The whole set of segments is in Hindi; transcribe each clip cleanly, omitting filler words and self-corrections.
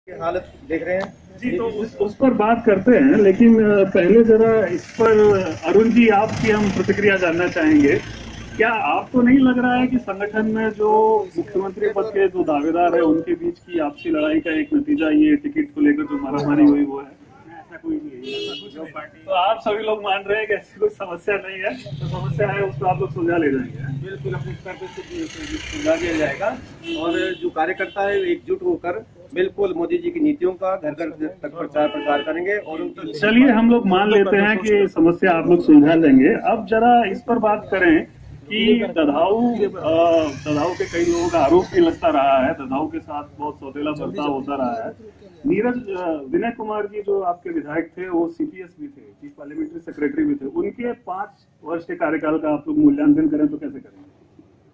हालत देख रहे हैं जी। तो उस पर बात करते हैं, लेकिन पहले जरा इस पर अरुण जी आपकी हम प्रतिक्रिया जानना चाहेंगे। क्या आपको नहीं लग रहा है कि संगठन में जो मुख्यमंत्री पद के जो दावेदार है उनके बीच की आपसी लड़ाई का एक नतीजा ये टिकट को लेकर जो मारामारी हुई वो है? ऐसा कोई नहीं है, जो पार्टी तो आप सभी लोग मान रहे हैं कि ऐसी कोई समस्या नहीं है, तो समस्या है उसको आप लोग सुलझा ले जाएंगे। बिल्कुल अपने स्तर पर सुलझा दिया जाएगा और जो कार्यकर्ता है एकजुट होकर बिल्कुल मोदी जी की नीतियों का घर घर तक प्रचार करेंगे और उनको। चलिए हम लोग मान लेते हैं कि समस्या आप लोग सुलझा लेंगे। अब जरा इस पर बात करें कि ददाऊ के कई लोगों का आरोप भी लगता रहा है, ददाऊ के साथ बहुत सौतेला बर्ताव होता रहा है। विनय कुमार जी जो आपके विधायक थे वो सीपीएस भी थे, चीफ पार्लियामेंट्री सेक्रेटरी भी थे, उनके 5 वर्ष के कार्यकाल का आप लोग मूल्यांकन करें तो कैसे करेंगे?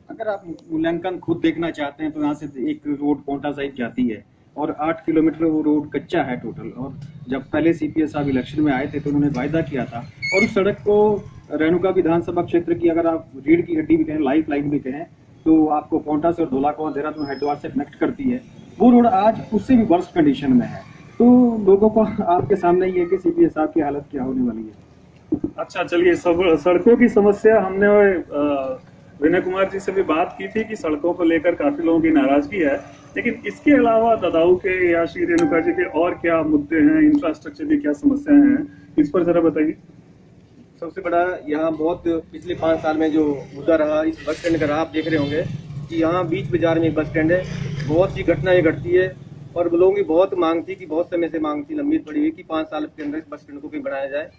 अगर आप मूल्यांकन खुद देखना चाहते हैं तो यहाँ से एक रोड पोंटा साहिब जाती है और 8 किलोमीटर वो रोड कच्चा है टोटल। और जब पहले सीपीएस साहब इलेक्शन में आए थे तो उन्होंने वायदा किया था और उस सड़क को रेणुका विधानसभा क्षेत्र की अगर आप रीढ़ की हड्डी भी कहें, लाइफ लाइन भी कहें, तो आपको पोंटा से और धौलाकुआं देहरादून हरिद्वार से कनेक्ट करती है। वो रोड आज उससे भी वर्स्ट कंडीशन में है। तो लोगों को आपके सामने ही है कि सीपीएस साहब की हालत क्या होने वाली है। अच्छा चलिए, सब सड़कों की समस्या हमने विनय कुमार जी से भी बात की थी कि सड़कों को लेकर काफी लोगों की नाराजगी है, लेकिन इसके अलावा ददाऊ के या श्री रेणुका जी के और क्या मुद्दे हैं, इंफ्रास्ट्रक्चर की क्या समस्याएं हैं, इस पर जरा बताइए। सबसे बड़ा यहाँ बहुत पिछले 5 साल में जो मुद्दा रहा इस बस स्टैंड का रहा, आप देख रहे होंगे कि यहाँ बीच बाजार में एक बस स्टैंड है, बहुत सी घटनाएं घटती है और लोगों की बहुत मांग थी कि बहुत समय से मांग थी, लंबित पड़ी हुई कि 5 साल के अंदर इस बस स्टैंड को भी बनाया जाए।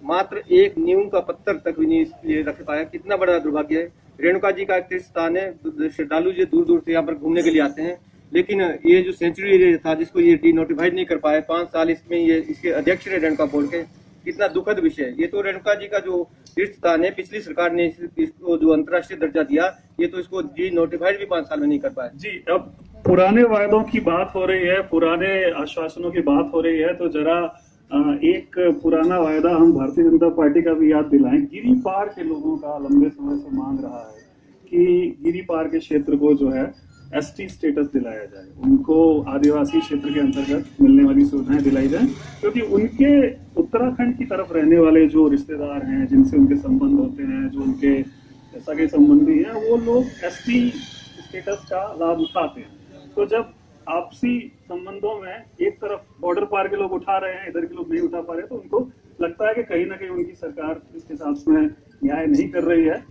मात्र एक नींव का पत्थर तक भी नहीं इसलिए रख पाया। कितना बड़ा दुर्भाग्य है। रेणुका जी का एक तीर्थ स्थान है, श्रद्धालु जी दूर दूर से यहाँ पर घूमने के लिए आते हैं, लेकिन ये जो सेंचुरी एरिया था जिसको ये डिनोटिफाइड नहीं कर पाए 5 साल, इसमें ये इसके अध्यक्ष रहे रेणुका बोर्ड के। कितना दुखद विषय है। ये तो रेणुका जी का जो तीर्थ स्थान है, पिछली सरकार ने इसको जो अंतर्राष्ट्रीय दर्जा दिया, ये तो इसको डिनोटिफाइड भी 5 साल में नहीं कर पाए। जी, अब पुराने वायदों की बात हो रही है, पुराने आश्वासनों की बात हो रही है, तो जरा एक पुराना वायदा हम भारतीय जनता पार्टी का भी याद दिलाएं। गिरी पार के लोगों का लंबे समय से मांग रहा है कि गिरी पार के क्षेत्र को जो है एसटी स्टेटस दिलाया जाए, उनको आदिवासी क्षेत्र के अंतर्गत मिलने वाली सुविधाएं दिलाई जाए, क्योंकि उनके उत्तराखंड की तरफ रहने वाले जो रिश्तेदार हैं, जिनसे उनके संबंध होते हैं, जो उनके सगे संबंधी हैं, वो लोग एसटी स्टेटस का लाभ उठाते हैं। तो जब आपसी संबंधों में एक तरफ बॉर्डर पार के लोग उठा रहे हैं, इधर के लोग नहीं उठा पा रहे, तो उनको लगता है कि कहीं ना कहीं उनकी सरकार इसके साथ में न्याय नहीं कर रही है।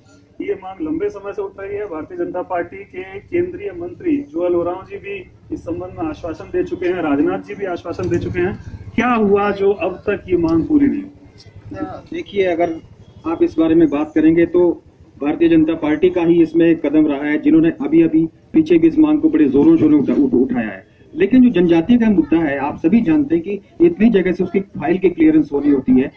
ये मांग लंबे समय से उठ रही है। भारतीय जनता पार्टी के केंद्रीय मंत्री जुएल ओरांव जी भी इस संबंध में आश्वासन दे चुके हैं, राजनाथ जी भी आश्वासन दे चुके हैं। क्या हुआ जो अब तक ये मांग पूरी नहीं हुई? देखिए, अगर आप इस बारे में बात करेंगे तो भारतीय जनता पार्टी का ही इसमें कदम रहा है, जिन्होंने अभी पीछे भी इस मांग को बड़े जोरों शोरों उठाया है। लेकिन जो जनजातीय का मुद्दा है, आप सभी जानते हैं कि इतनी जगह से उसकी फाइल की क्लियरेंस होनी होती है।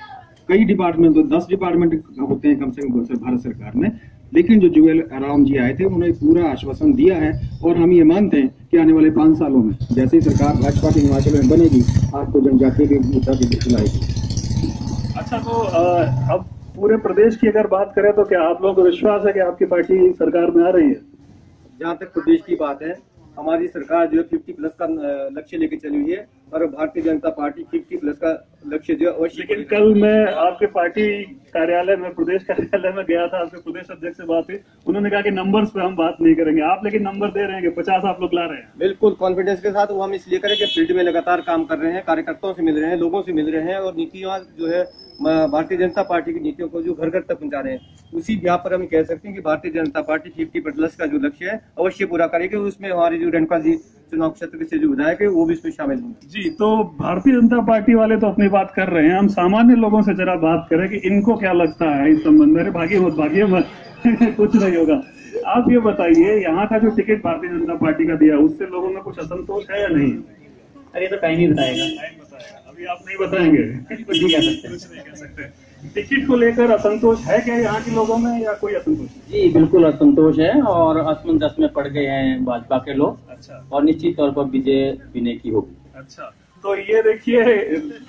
कई डिपार्टमेंट, तो 10 डिपार्टमेंट होते हैं कम से कम भारत सरकार में। लेकिन जो जुएल ओरांव जी आए थे उन्होंने पूरा आश्वासन दिया है और हम ये मानते हैं कि आने वाले 5 सालों में जैसे ही सरकार भाजपा की हिमाचल में बनेगी, आपको जनजातीय के मुद्दा भी दिलाएगी। अच्छा, तो अब पूरे प्रदेश की अगर बात करें तो क्या आप लोगों को विश्वास है कि आपकी पार्टी सरकार में आ रही है? जहाँ तक प्रदेश की बात है, हमारी सरकार जो है 50+ का लक्ष्य लेके चली हुई है और भारतीय जनता पार्टी 50+ का लक्ष्य जो अवश्य। लेकिन कल मैं आपके पार्टी कार्यालय में, प्रदेश कार्यालय में गया था, आपके प्रदेश अध्यक्ष से बात हुई, उन्होंने कहा कि नंबर्स पे हम बात नहीं करेंगे। आप लेकिन नंबर दे रहे हैं कि 50 आप लोग ला रहे हैं। बिल्कुल कॉन्फिडेंस के साथ वो हम इसलिए करें कि फील्ड में लगातार काम कर रहे हैं, कार्यकर्ताओं से मिल रहे हैं, लोगों से मिल रहे हैं और नीतियां जो है भारतीय जनता पार्टी की नीतियों को जो घर घर तक पहुंचा रहे हैं। उसी यहाँ पर हम कह सकते हैं कि भारतीय जनता पार्टी 50+ का जो लक्ष्य है अवश्य पूरा करेगी। उसमें हमारी जो रेणुका जी चुनाव क्षेत्र से जो विधायक है वो भी इसमें शामिल होंगे। जी, तो भारतीय जनता पार्टी वाले तो अपनी बात कर रहे हैं, हम सामान्य लोगों से जरा बात करें कि इनको क्या लगता है इस संबंध में। भागिए मत कुछ नहीं होगा। आप ये बताइए, यहाँ का जो टिकट भारतीय जनता पार्टी का दिया, उससे लोगों में कुछ असंतोष है या नहीं? अरे तो टाइम ही बताएगा। अभी आप नहीं बताएंगे? कुछ नहीं कह सकते। टिकट को लेकर असंतोष है क्या यहाँ के लोगों में या कोई असंतोष? जी बिल्कुल असंतोष है और असमंजस में पड़ गए हैं भाजपा के लोग। अच्छा। और निश्चित तौर पर विजय विनय की होगी। अच्छा, तो ये देखिए,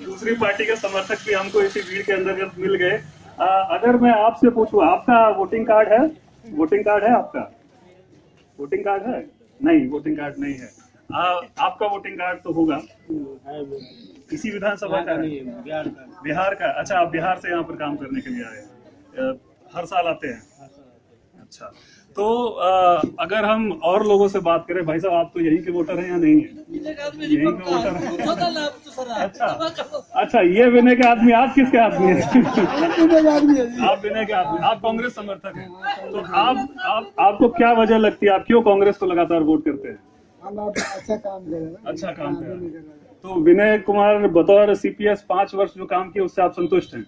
दूसरी पार्टी के समर्थक भी हमको इसी भीड़ के अंतर्गत मिल गए। अगर मैं आपसे पूछूं, आपका वोटिंग कार्ड है? वोटिंग कार्ड है आपका? वोटिंग कार्ड है? नहीं, वोटिंग कार्ड नहीं है। आपका वोटिंग कार्ड तो होगा इसी विधानसभा का है? बिहार का। अच्छा, आप बिहार से यहाँ पर काम करने के लिए आए हैं, हर साल आते हैं? अच्छा, तो अगर हम और लोगों से बात करें, भाई साहब आप तो यहीं के वोटर हैं या नहीं है? यहीं के वोटर हैं। अच्छा, ये विनय के आदमी, आप किसके आदमी हैं? आप विनय के आदमी, आप कांग्रेस समर्थक हैं। तो आपको क्या वजह लगती है, आप क्यों कांग्रेस को लगातार वोट करते हैं? अच्छा काम कर रहे हैं। अच्छा काम कर रहे हैं। तो विनय कुमार बतौर सीपीएस 5 वर्ष जो काम किया उससे आप संतुष्ट हैं?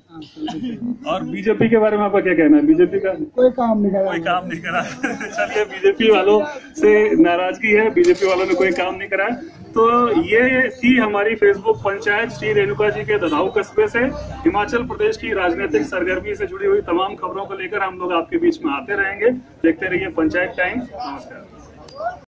और बीजेपी के बारे में आपका क्या कहना है? बीजेपी का कोई काम नहीं करा। कोई काम नहीं करा। चलिए, बीजेपी वालों से नाराजगी है, बीजेपी वालों ने कोई काम नहीं करा। तो ये थी हमारी फेसबुक पंचायत श्री रेणुका जी के ददाऊ कस्बे से। हिमाचल प्रदेश की राजनीतिक सरगर्मी से जुड़ी हुई तमाम खबरों को लेकर हम लोग आपके बीच में आते रहेंगे। देखते रहिए पंचायत टाइम्स। नमस्कार।